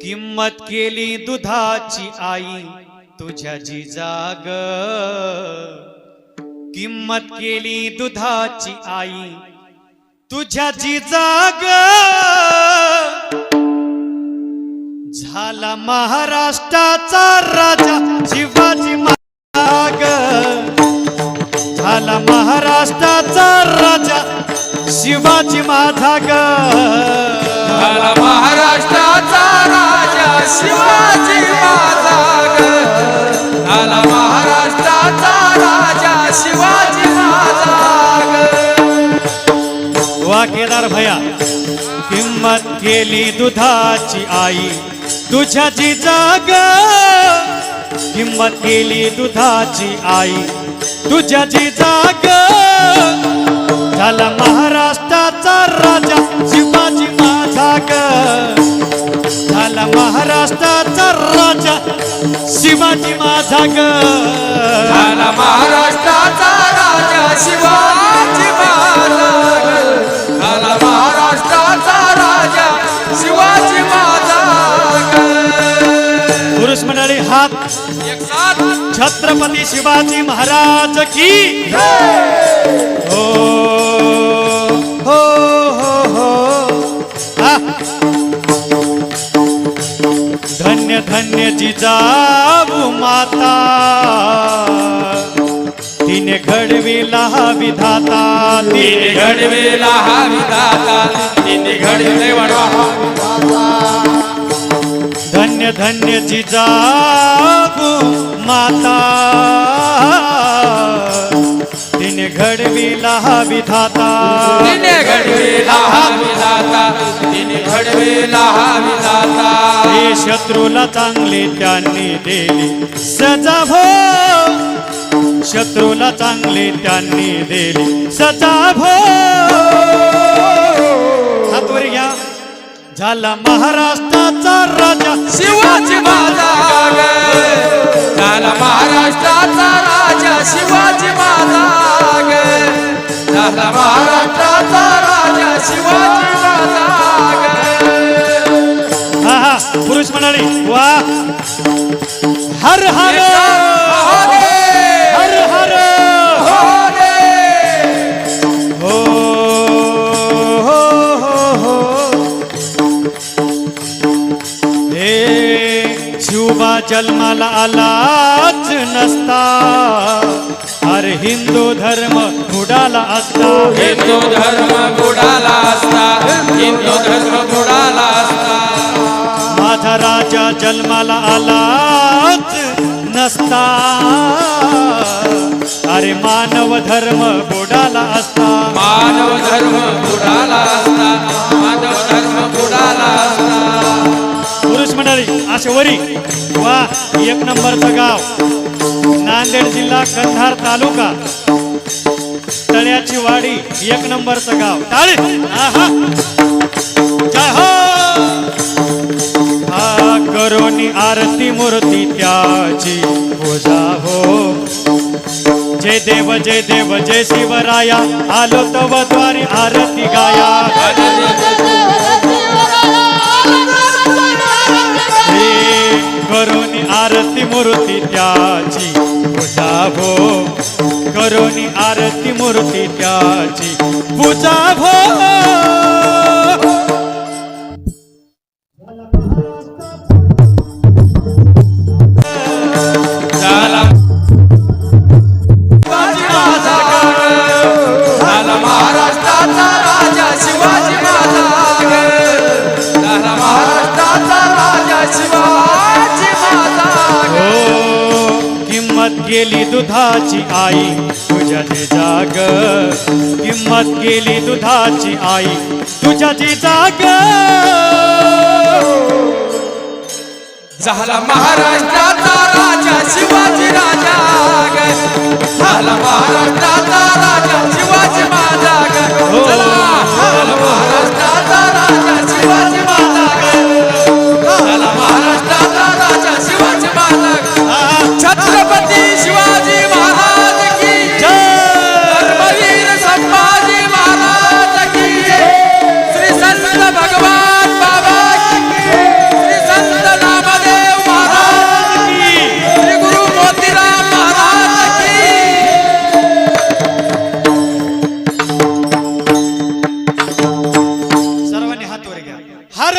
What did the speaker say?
किंमत केली दुधाची आई तुझ्या जिजाग, किंमत केली दुधाची आई तुझ्या जिजाग, झाला महाराष्ट्राचा राजा शिवाजी महाराज, झाला महाराष्ट्राचा राजा शिवाजी महाराज, झाला महाराष्ट्राचा राजा शिवाजी महाराज, झाला महाराष्ट्राचा राजा शिवाजी महाराज। वा केदार भैया, किंमत केली दुधाची आई तुझ्या जिजाग, किंमत केली दुधाची आई तुझ्या जिजाग, झाला महाराष्ट्राचा राजा शिवाजी महाराज, झाला महाराष्ट्राचा राजा शिवाजी महाराज, झाला महाराष्ट्राचा राजा शिवाजी महाराज, झाला महाराष्ट्राचा राजा शिवाजी महाराज। पुरुष मंडळी हात एक साथ छत्रपती शिवाजी महाराज की हो हो हो हो। धन्य धन्य जिजाऊ माता, तिने घडविला हा विधाता, तिने घडविला हा विधाता, तिने घडविला हा विधाता। धन्य धन्य जिजाऊ माता, तिने घडविला हा विधाता, तिने घडविला हा विधाता, तिने घडविला हा विधाता। हे शत्रूला चांगली त्यांनी दिली सजा भो, शत्रूला चांगली त्यांनी दिली सजा भो। हातवर घ्या, झाला महाराष्ट्राचा राजा शिवाजी महाराज, झाला महाराष्ट्राचा राजा शिवाजी महाराज, झाला महाराष्ट्राचा राजा शिवाजी महाराज। हा हा पुरुष मंडळी वा, हर हर हर हर हो हो हो हो। हे शिवबा जन्माला आलाच नसता, अरे हिंदू धर्म बुडाला असता, हिंदू धर्म बुडाला असता, हिंदू धर्म बुडाला असता। माझा राजा जन्माला आलाच नसता, अरे मानव धर्म बुडाला असता, मानव धर्म बुडाला असता, मानव धर्म बुडाला असता। पुरुष मंडळी असे वरी वा, एक नंबरचं गाव नांदेड जिल्हा कंधार तालुका तळ्याची वाडी, एक नंबरचं गाव टाळे। आहा जय हो। हा करोनी आरती मूर्ती त्याची पूजा हो, जय देव जय देव जय शिवराया, आलो तव द्वारी आरती गाया, करोनी आरती मूर्ती त्याची पूजा भो, करोनी आरती मूर्ती त्याची पूजा भो। झाला शिवाजी महाराज, झाला महाराष्ट्राचा राजा शिवाजी महाराज, झाला महाराष्ट्राचा राजा शिवाजी महाराज। हो किंमत गेली दुधाची आई तुझ्या जिजाग, किंमत गेली दुधाची आई तुझ्या जिजाग, झाला महाराष्ट्राचा राजा शिवाजी राजा, झाला महाराष्ट्राचा राजा शिवाजी महाराज, झाला महाराष्ट्राचा राजा शिवाजी महाराज, झाला महाराष्ट्राचा राजा शिवाजी महाराज। छत्रपती शिवाजी महाराज की जय, धर्मवीर संभाजी महाराज की, श्री संत भगवान बाबा की, श्री संत हर